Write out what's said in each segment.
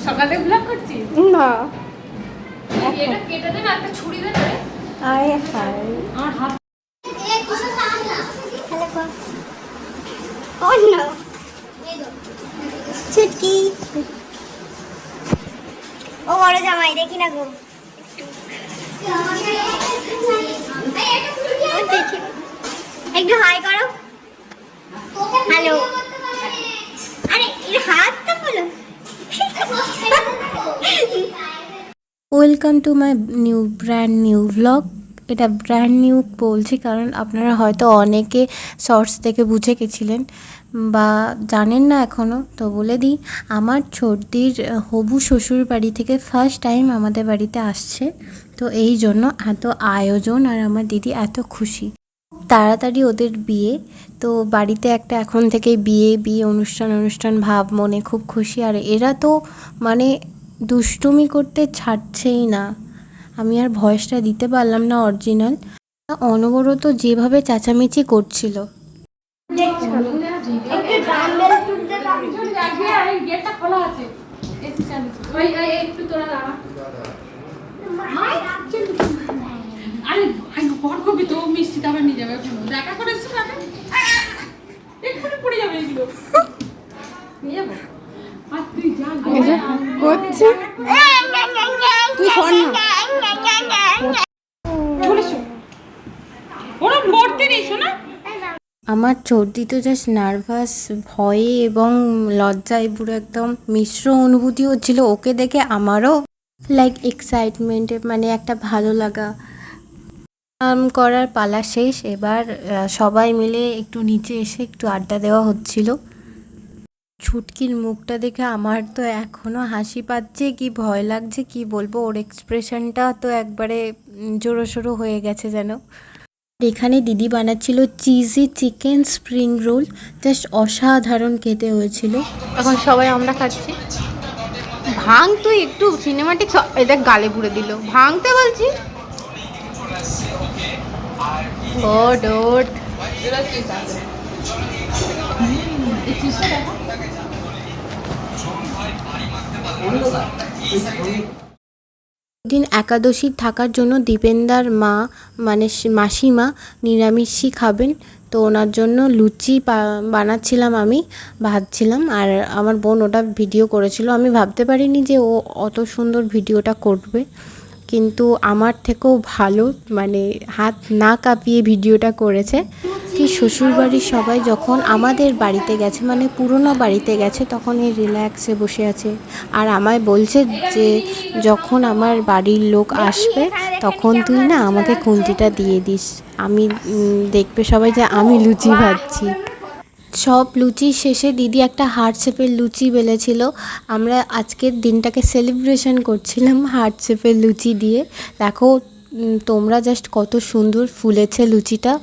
সকালে ব্লগ করছিস? না এটা কেটে দে না, একটা ছুরি দে না রে। আয় হায় আমার হাত ছুটকি ও বড় জামাই দেখি না গো একটু হাই করো হ্যালো আরে এর হাতটা বলো welcome to my brand new blog. এটা ব্র্যান্ড নিউ বলছি কারণ আপনারা হয়তো অনেকে শর্টস থেকে বুঝে গেছিলেন বা জানেন না এখনও, তো বলে দিই আমার ছোটদির হবু শ্বশুর বাড়ি থেকে ফার্স্ট টাইম আমাদের বাড়িতে আসছে, তো এই জন্য এত আয়োজন আর আমার দিদি এত খুশি। তাড়াতাড়ি ওদের বিয়ে, তো বাড়িতে একটা এখন থেকেই বিয়ে অনুষ্ঠান ভাব, মনে খুব খুশি। আর এরা তো মানে দুষ্টুমি করতে ছাড়ছেই না। আমি আর ভয়েসটা দিতে পারলাম না অরিজিনাল, অনবরত যেভাবে চেঁচামেচি করছিল। গেটটা খোলা আছে, এসি চালু। ওই একটু তোরা দাঁড়া। আরে বড় কবি তো মিষ্টি দাবার নিয়ে যাবে, দেখা করে এসছি না, এক্ষুনি পড়ে যাবে এগুলো। নিয়ে যাবো আর তুই যা করছে তুই শোন না চলেছো ওরা পড়তে নেই শোনা। আমার চর্দি তো জাস্ট নার্ভাস, ভয়ে এবং লজ্জায় পুরো একদম মিশ্র অনুভূতি হচ্ছিল। ওকে দেখে আমারও লাইক এক্সাইটমেন্ট, মানে একটা ভালো লাগা। করার পালা শেষ, এবার সবাই মিলে একটু নিচে এসে একটু আড্ডা দেওয়া হচ্ছিল। ছুটকির মুখটা দেখে আমার তো এখনও হাসি পাচ্ছে, কি ভয় লাগছে কি বলবো। ওর এক্সপ্রেশনটা তো একবারে জোরোসোরো হয়ে গেছে যেন। এখানে দিদি বানাচ্ছিল cheesy chicken spring roll, just অসাধারণ খেতে হয়েছিল। এখন সবাই আমরা খাচ্ছি। ভাঙ তুই একটু সিনেমাটিক, এদের গালে পুড়ে দিল, ভাঙতে বলছি। ওট ওট দিন একাদশী থাকার জন্য দীপেন্দার মা মানে মাসিমা নিরামিষই খাবেন, তো ওনার জন্য লুচি বানাচ্ছিলাম, আমি ভাজছিলাম আর আমার বোন ওটা ভিডিও করেছিল। আমি ভাবতে পারিনি যে ও অত সুন্দর ভিডিওটা করবে, কিন্তু আমার থেকেও ভালো মানে হাত না কাঁপিয়ে ভিডিওটা করেছে। কি শ্বশুরবাড়ির সবাই যখন আমাদের বাড়িতে গেছে, মানে পুরনো বাড়িতে গেছে, তখন এই রিল্যাক্সে বসে আছে আর আমায় বলছে যে যখন আমার বাড়ির লোক আসবে তখন তুই না আমাকে খুন্তিটা দিয়ে দিস, আমি দেখবে সবাই যে আমি লুচি ভাজছি। সব লুচি শেষে দিদি একটা হার্ট শেপের লুচি বেলেছিল। আমরা আজকের দিনটাকে সেলিব্রেশন করছিলাম হার্ট শেপের লুচি দিয়ে। দেখো তোমরা জাস্ট কত সুন্দর ফুলেছে লুচিটা।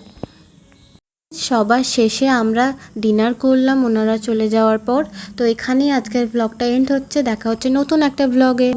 সবার শেষে আমরা ডিনার করলাম ওনারা চলে যাওয়ার পর। তো এখানেই আজকের ব্লগটা এন্ড হচ্ছে। দেখা হচ্ছে নতুন একটা ব্লগে।